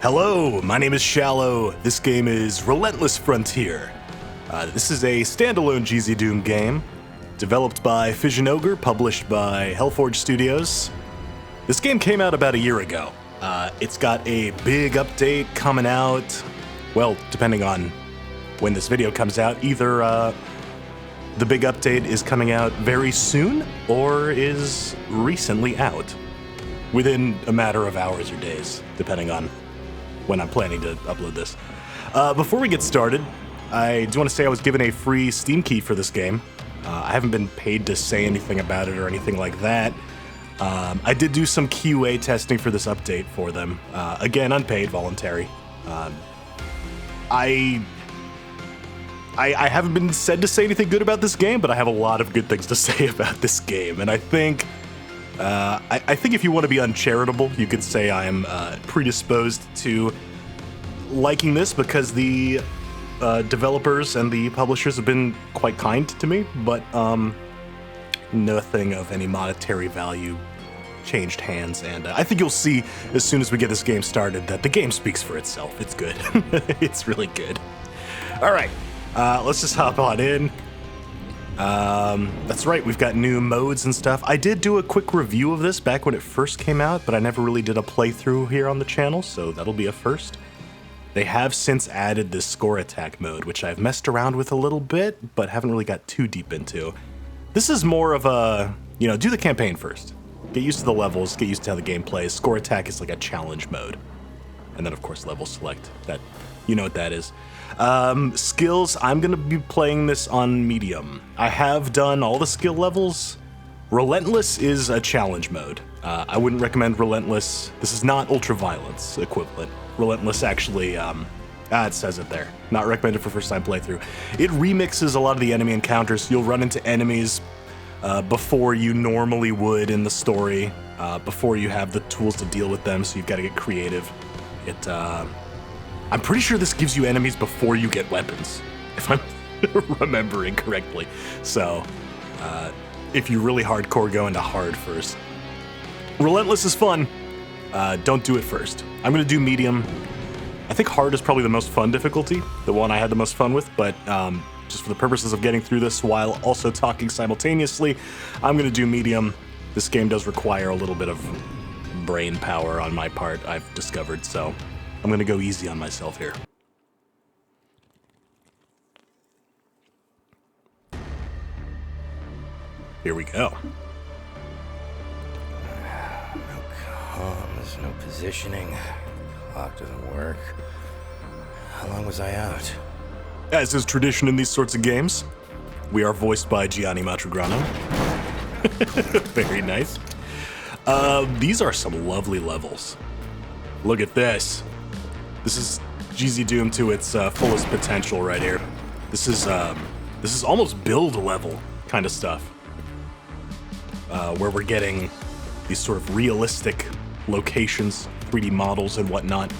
Hello, my name is Shallow. This game is Relentless Frontier. This is a standalone GZ Doom game, developed by Fission Ogre, published by Hellforge Studios. This game came out about a year ago. It's got a big update coming out, well, depending on when this video comes out. Either the big update is coming out very soon, or is recently out, within a matter of hours or days, depending on when I'm planning to upload this. Before we get started, I do want to say I was given a free Steam key for this game. I haven't been paid to say anything about it or anything like that. I did do some QA testing for this update for them. Again, unpaid, voluntary. I haven't been said to say anything good about this game, but I have a lot of good things to say about this game, and I think if you want to be uncharitable, you could say I am predisposed to liking this because the developers and the publishers have been quite kind to me, but nothing of any monetary value changed hands, and I think you'll see as soon as we get this game started that the game speaks for itself. It's good. It's really good. All right, let's just hop on in. That's right, we've got new modes and stuff. I did do a quick review of this back when it first came out, but I never really did a playthrough here on the channel, so that'll be a first. They have since added this score attack mode, which I've messed around with a little bit, but haven't really got too deep into. This is more of a, do the campaign first. Get used to the levels, get used to how the game plays. Score attack is like a challenge mode. And then, of course, level select. That, you know what that is. Skills, I'm going to be playing this on medium. I have done all the skill levels. Relentless is a challenge mode. I wouldn't recommend Relentless. This is not Ultraviolence equivalent. Relentless actually, it says it there. Not recommended for first time playthrough. It remixes a lot of the enemy encounters. You'll run into enemies before you normally would in the story, before you have the tools to deal with them, so you've got to get creative. I'm pretty sure this gives you enemies before you get weapons, if I'm remembering correctly. So, if you really hardcore, go into hard first. Relentless is fun. Don't do it first. I'm going to do medium. I think hard is probably the most fun difficulty, the one I had the most fun with, but just for the purposes of getting through this while also talking simultaneously, I'm going to do medium. This game does require a little bit of brain power on my part, I've discovered, so I'm going to go easy on myself here. Here we go. No comms, no positioning. Clock doesn't work. How long was I out? As is tradition in these sorts of games, we are voiced by Gianni Matrigrano. Very nice. These are some lovely levels. Look at this. This is GZ Doom to its fullest potential right here. This is almost build level kind of stuff, where we're getting these sort of realistic locations, 3D models and whatnot.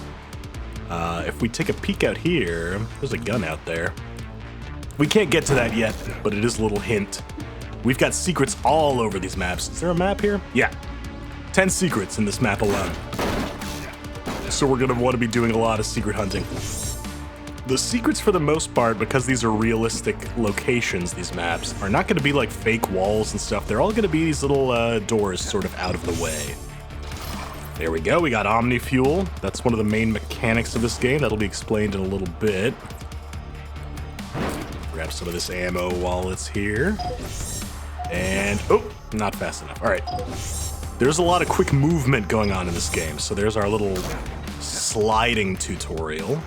If we take a peek out here, there's a gun out there. We can't get to that yet, but it is a little hint. We've got secrets all over these maps. Is there a map here? Yeah. 10 secrets in this map alone. So we're gonna want to be doing a lot of secret hunting. The secrets, for the most part, because these are realistic locations, these maps, are not gonna be like fake walls and stuff. They're all gonna be these little doors sort of out of the way. There we go, we got Omni Fuel. That's one of the main mechanics of this game. That'll be explained in a little bit. Grab some of this ammo while it's here. And, oh, not fast enough. All right. There's a lot of quick movement going on in this game, so there's our little sliding tutorial.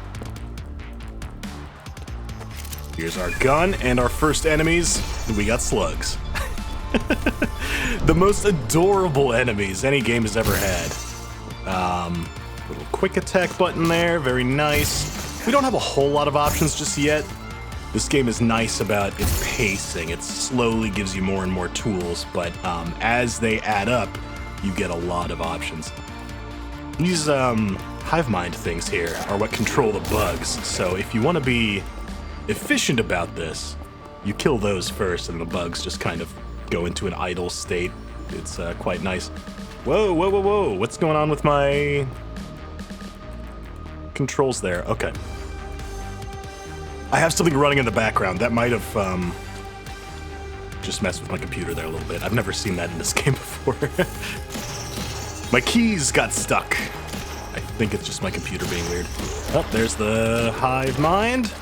Here's our gun and our first enemies. We got slugs. The most adorable enemies any game has ever had. Little quick attack button there, very nice. We don't have a whole lot of options just yet. This game is nice about its pacing. It slowly gives you more and more tools, but as they add up, you get a lot of options. These hive mind things here are what control the bugs, so if you want to be efficient about this, you kill those first and the bugs just kind of go into an idle state. It's quite nice. Whoa, whoa, whoa, whoa, what's going on with my... controls there. Okay. I have something running in the background. That might have just messed with my computer there a little bit. I've never seen that in this game before. My keys got stuck. I think it's just my computer being weird. Oh, there's the hive mind.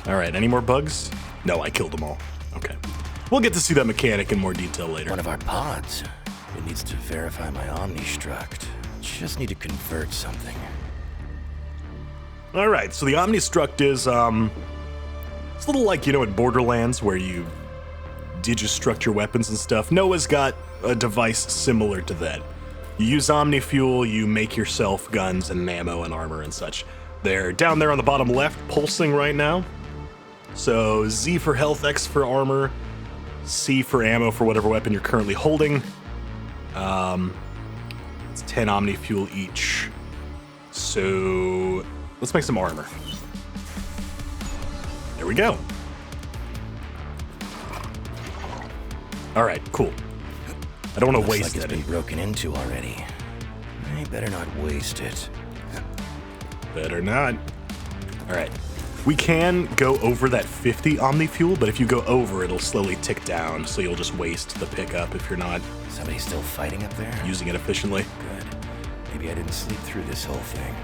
All right, any more bugs? No, I killed them all. Okay. We'll get to see that mechanic in more detail later. One of our pods. It needs to verify my Omnistruct. Just need to convert something. All right, so the Omnistruct is, it's a little like, you know, in Borderlands where you digistruct your weapons and stuff. Noah's got a device similar to that. You use Omnifuel, you make yourself guns and ammo and armor and such. They're down there on the bottom left, pulsing right now. So Z for health, X for armor, C for ammo for whatever weapon you're currently holding. It's 10 Omnifuel each. So let's make some armor. There we go. All right, cool. I don't want to waste like it's any. been broken into already. I better not waste it. Better not. All right. We can go over that 50 Omnifuel, but if you go over, it'll slowly tick down, so you'll just waste the pickup if you're not Somebody still fighting up there? using it efficiently. Good. Maybe I didn't sleep through this whole thing.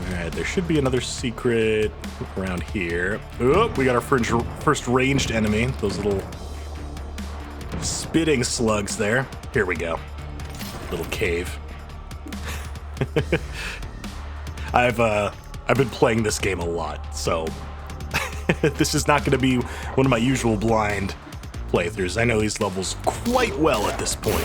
All right, there should be another secret around here. Oh, we got our first ranged enemy. Those little spitting slugs there. Here we go. Little cave. I've been playing this game a lot, so this is not going to be one of my usual blind playthroughs. I know these levels quite well at this point.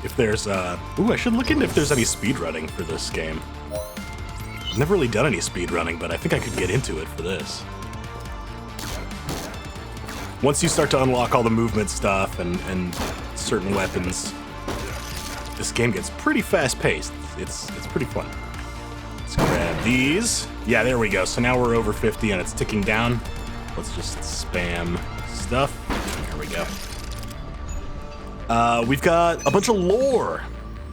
If there's ooh, I should look into if there's any speedrunning for this game. I've never really done any speedrunning, but I think I could get into it for this. Once you start to unlock all the movement stuff and certain weapons, this game gets pretty fast-paced. It's pretty fun. Let's grab these. Yeah, there we go. So now we're over 50 and it's ticking down. Let's just spam stuff. There we go. We've got a bunch of lore.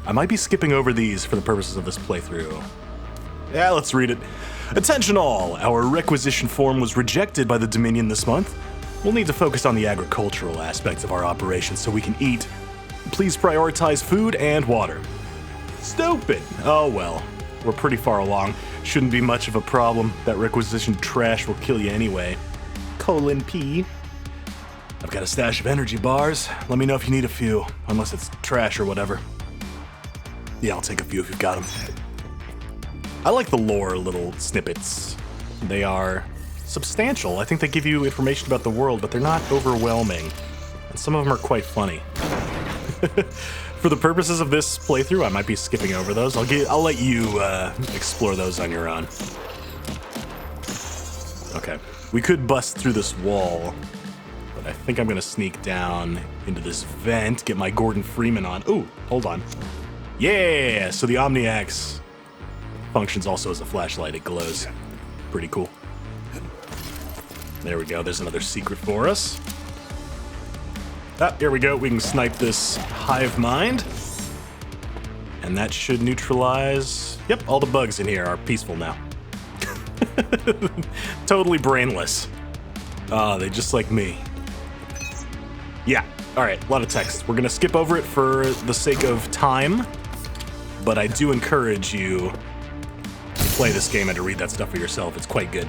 I might be skipping over these for the purposes of this playthrough. Yeah, let's read it. Attention all, our requisition form was rejected by the Dominion this month. We'll need to focus on the agricultural aspects of our operation so we can eat. Please prioritize food and water. Stupid. Oh well, we're pretty far along. Shouldn't be much of a problem. That requisition trash will kill you anyway. P. I've got a stash of energy bars. Let me know if you need a few, unless it's trash or whatever. Yeah, I'll take a few if you've got them. I like the lore little snippets. They are substantial. I think they give you information about the world, but they're not overwhelming. And some of them are quite funny. For the purposes of this playthrough, I might be skipping over those. I'll let you explore those on your own. Okay, we could bust through this wall, but I think I'm gonna sneak down into this vent, get my Gordon Freeman on. Ooh, hold on. Yeah, so the Omniax functions also as a flashlight. It glows. Pretty cool. There we go. There's another secret for us. Ah, here we go. We can snipe this hive mind. And that should neutralize... Yep, all the bugs in here are peaceful now. Totally brainless. They just like me. Yeah, alright, a lot of text. We're gonna skip over it for the sake of time. But I do encourage you to play this game and to read that stuff for yourself. It's quite good.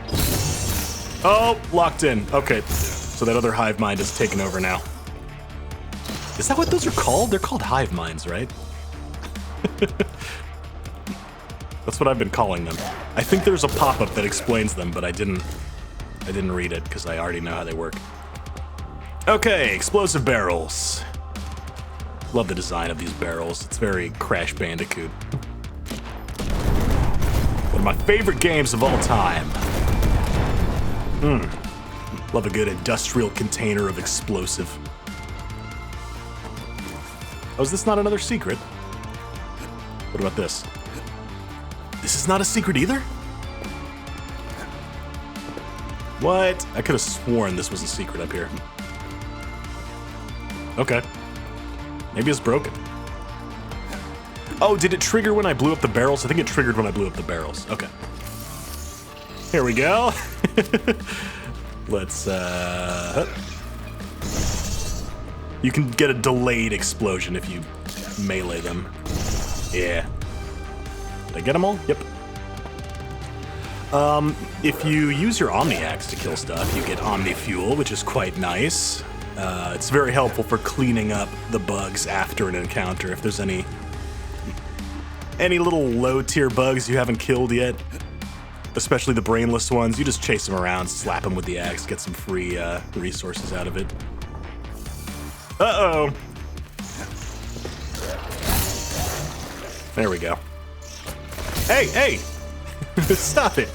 Oh, locked in. Okay, so that other hive mind is taken over now. Is that what those are called? They're called hive minds, right? That's what I've been calling them. I think there's a pop-up that explains them, but I didn't read it because I already know how they work. Okay, explosive barrels. Love the design of these barrels. It's very Crash Bandicoot. One of my favorite games of all time. Love a good industrial container of explosive. Oh, is this not another secret? What about this? This is not a secret either? What? I could have sworn this was a secret up here. Okay. Maybe it's broken. Oh, did it trigger when I blew up the barrels? I think it triggered when I blew up the barrels. Okay. Here we go. Let's, you can get a delayed explosion if you melee them. Yeah. Did I get them all? Yep. If you use your Omni Axe to kill stuff, you get Omni Fuel, which is quite nice. It's very helpful for cleaning up the bugs after an encounter. If there's any little low-tier bugs you haven't killed yet, especially the brainless ones, you just chase them around, slap them with the axe, get some free resources out of it. Uh-oh. There we go. Hey, hey! Stop it.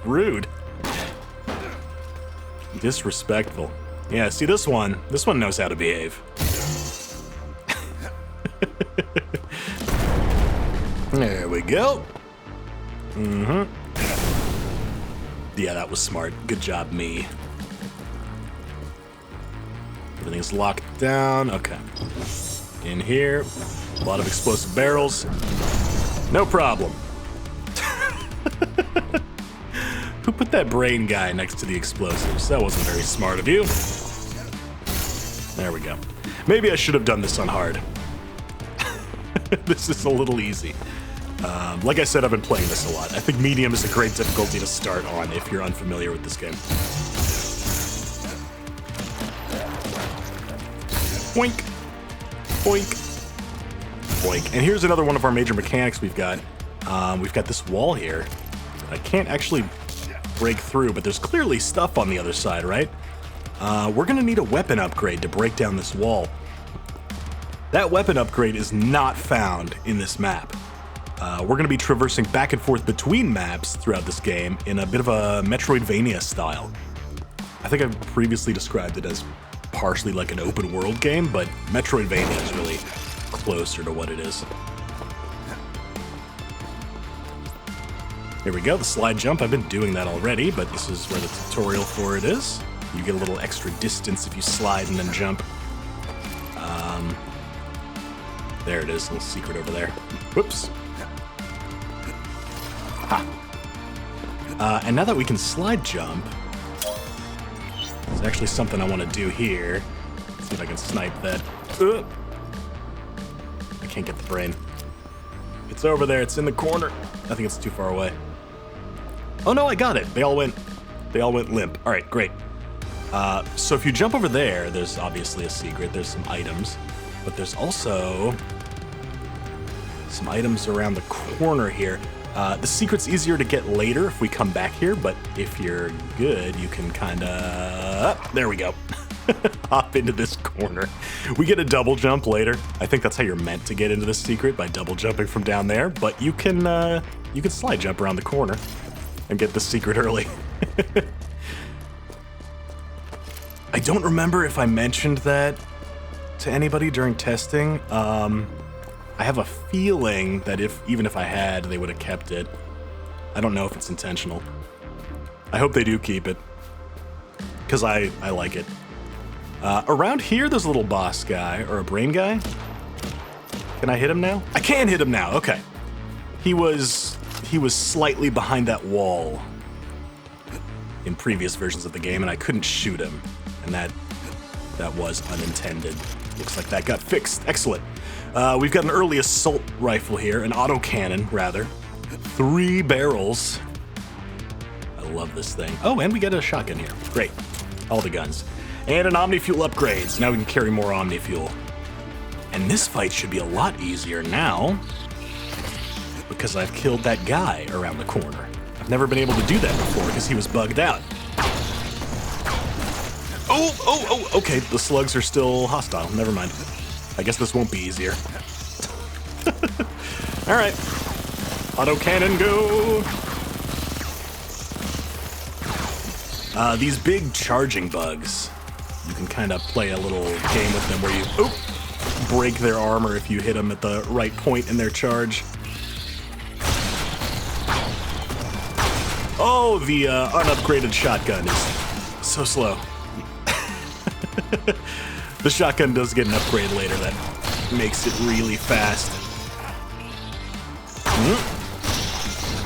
Rude. Disrespectful. Yeah, see this one knows how to behave. There we go. Mm-hmm. Yeah, that was smart. Good job, me. Everything's locked down. Okay. In here. A lot of explosive barrels. No problem. Who put that brain guy next to the explosives? That wasn't very smart of you. There we go. Maybe I should have done this on hard. This is a little easy. Like I said, I've been playing this a lot. I think medium is a great difficulty to start on if you're unfamiliar with this game. Boink. Boink. Boink. And here's another one of our major mechanics we've got. We've got this wall here. I can't actually break through, but there's clearly stuff on the other side, right? We're gonna need a weapon upgrade to break down this wall. That weapon upgrade is not found in this map. We're gonna be traversing back and forth between maps throughout this game in a bit of a Metroidvania style. I think I've previously described it as partially like an open world game, but Metroidvania is really closer to what it is. Here we go, the slide jump. I've been doing that already, but this is where the tutorial for it is. You get a little extra distance if you slide and then jump. There it is, a little secret over there. Whoops. Ha. And now that we can slide jump, there's actually something I want to do here. Let's see if I can snipe that. I can't get the brain. It's over there, it's in the corner. I think it's too far away. Oh no, I got it. They all went limp. All right, great. So if you jump over there, there's obviously a secret. There's some items, but there's also some items around the corner here. The secret's easier to get later if we come back here, but if you're good, you can kinda, there we go. Hop into this corner. We get a double jump later. I think that's how you're meant to get into this secret, by double jumping from down there, but you can slide jump around the corner and get the secret early. I don't remember if I mentioned that to anybody during testing. I have a feeling that even if I had, they would have kept it. I don't know if it's intentional. I hope they do keep it, because I like it. Around here, there's a little boss guy, or a brain guy. Can I hit him now? I can hit him now, okay. He was slightly behind that wall in previous versions of the game, and I couldn't shoot him. And that was unintended. Looks like that got fixed. Excellent. We've got an early assault rifle here, an autocannon, rather. 3 barrels. I love this thing. Oh, and we get a shotgun here. Great. All the guns. And an Omni Fuel upgrade, so now we can carry more Omni Fuel. And this fight should be a lot easier now, because I've killed that guy around the corner. I've never been able to do that before, because he was bugged out. Oh, okay, the slugs are still hostile. Never mind. I guess this won't be easier. All right. Autocannon, go! These big charging bugs, you can kind of play a little game with them where you break their armor if you hit them at the right point in their charge. Oh, the unupgraded shotgun is so slow. The shotgun does get an upgrade later that makes it really fast.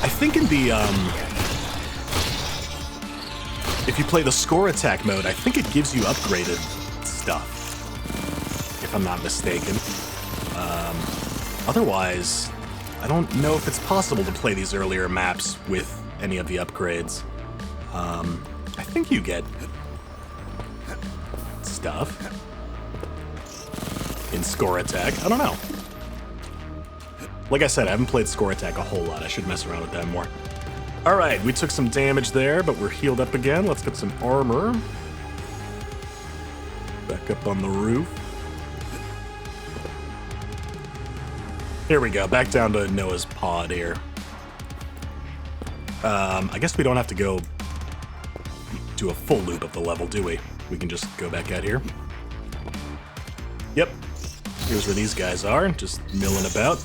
I think in the, if you play the score attack mode, I think it gives you upgraded stuff, if I'm not mistaken. Otherwise, I don't know if it's possible to play these earlier maps with any of the upgrades. I think you get stuff in score attack. I don't know. Like I said, I haven't played score attack a whole lot. I should mess around with that more. All right, we took some damage there, but we're healed up again. Let's get some armor. Back up on the roof. Here we go, back down to Noah's pod here. I guess we don't have to go do a full loop of the level, do we? We can just go back out here. Yep, here's where these guys are, just milling about.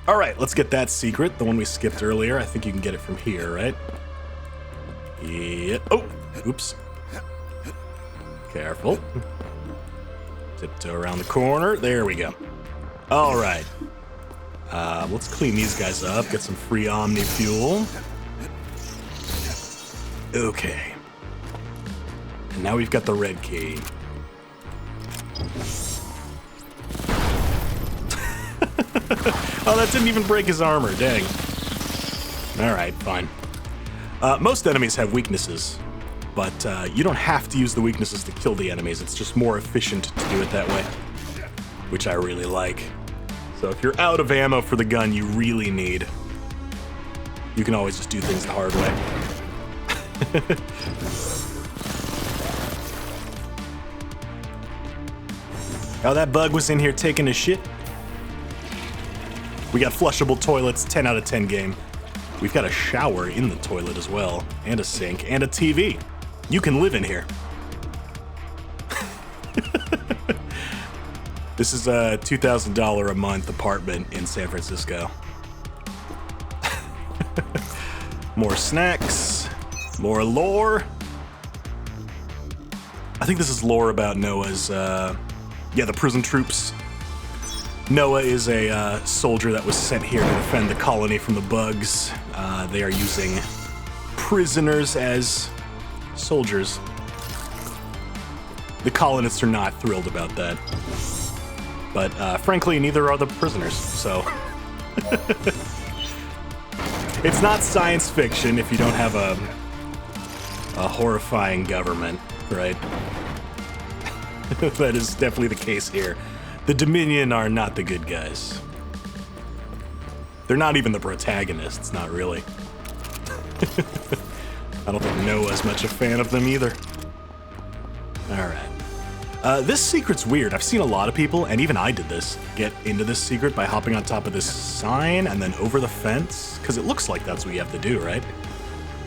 All right, let's get that secret, the one we skipped earlier. I think you can get it from here, right? Yeah. Oh, oops. Careful. Tiptoe around the corner. There we go. All right. Let's clean these guys up, get some free Omni fuel. Okay. And now we've got the red key. Oh, that didn't even break his armor, dang. Alright, fine. Most enemies have weaknesses, but you don't have to use the weaknesses to kill the enemies. It's just more efficient to do it that way, which I really like. So if you're out of ammo for the gun you really need, you can always just do things the hard way. Oh, that bug was in here taking a shit. We got flushable toilets, 10 out of 10 game. We've got a shower in the toilet as well, and a sink, and a TV. You can live in here. This is a $2,000 a month apartment in San Francisco. More snacks, more lore. I think this is lore about Noah's, the prison troops. Noah is a soldier that was sent here to defend the colony from the bugs. They are using prisoners as soldiers. The colonists are not thrilled about that. But frankly, neither are the prisoners, so. It's not science fiction if you don't have a horrifying government, right? That is definitely the case here. The Dominion are not the good guys. They're not even the protagonists, not really. I don't think Noah's much a fan of them either. Alright. This secret's weird. I've seen a lot of people, and even I did this, get into this secret by hopping on top of this sign and then over the fence, because it looks like that's what you have to do, right?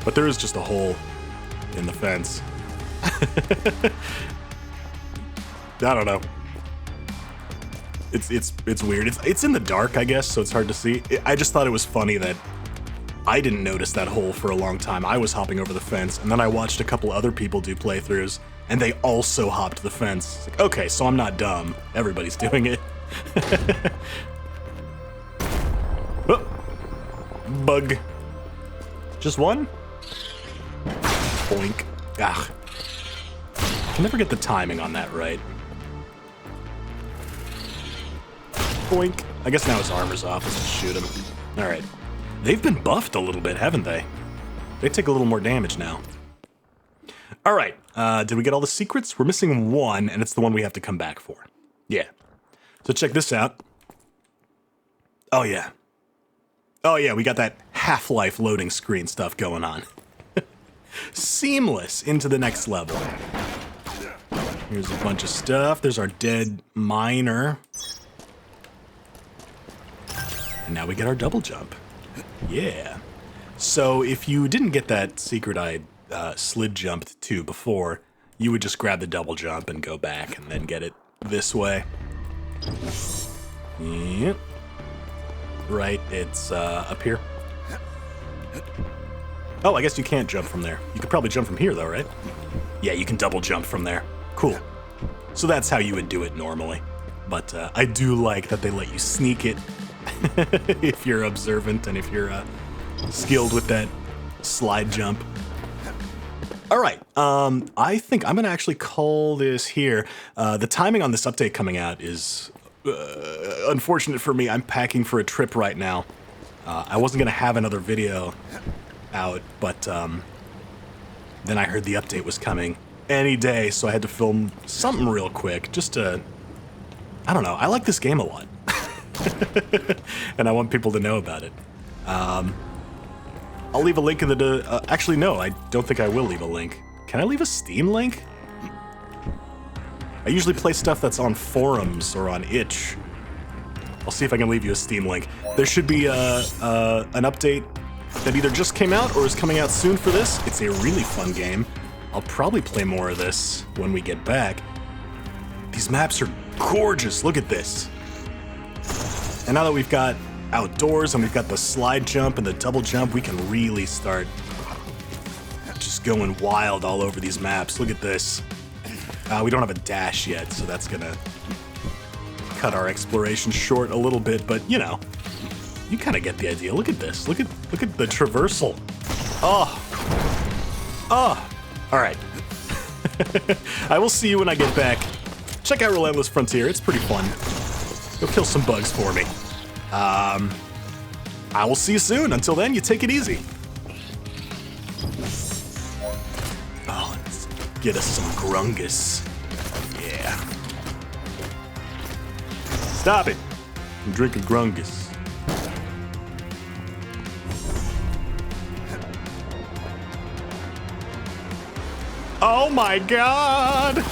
But there is just a hole in the fence. I don't know. It's weird. It's in the dark, I guess, so it's hard to see. I just thought it was funny that I didn't notice that hole for a long time. I was hopping over the fence, and then I watched a couple other people do playthroughs, and they also hopped the fence. It's like, okay, so I'm not dumb. Everybody's doing it. Oh, bug. Just one? Boink. Ah. I can never get the timing on that right. Boink. I guess now his armor's off. Let's just shoot him. Alright. They've been buffed a little bit, haven't they? They take a little more damage now. Alright. Did we get all the secrets? We're missing one, and it's the one we have to come back for. Yeah. So check this out. Oh, yeah. Oh, yeah, we got that Half-Life loading screen stuff going on. Seamless into the next level. Here's a bunch of stuff. There's our dead miner. And now we get our double jump. Yeah. So if you didn't get that secret I slid jumped to before, you would just grab the double jump and go back and then get it this way. Yep. Right, it's up here. Oh, I guess you can't jump from there. You could probably jump from here though, right? Yeah, you can double jump from there. Cool. So that's how you would do it normally. But I do like that they let you sneak it if you're observant and if you're skilled with that slide jump. All right, I think I'm gonna actually call this here. The timing on this update coming out is unfortunate for me. I'm packing for a trip right now. I wasn't gonna have another video out, but then I heard the update was coming any day, so I had to film something real quick, just to, I don't know, I like this game a lot. And I want people to know about it. I'll leave a link in the, actually no, I don't think I will leave a link. Can I leave a Steam link? I usually play stuff that's on forums or on itch. I'll see if I can leave you a Steam link. There should be an update that either just came out or is coming out soon for this. It's a really fun game. I'll probably play more of this when we get back. These maps are gorgeous, look at this. And now that we've got outdoors and we've got the slide jump and the double jump, we can really start just going wild all over these maps. Look at this. We don't have a dash yet, so that's gonna cut our exploration short a little bit, but you know, you kind of get the idea. Look at this. Look at the traversal. Oh. Oh. All right. I will see you when I get back. Check out Relentless Frontier. It's pretty fun. Go kill some bugs for me. I will see you soon. Until then, you take it easy. Oh, let's get us some grungus. Yeah. Stop it. I'm drinking grungus. Oh my God!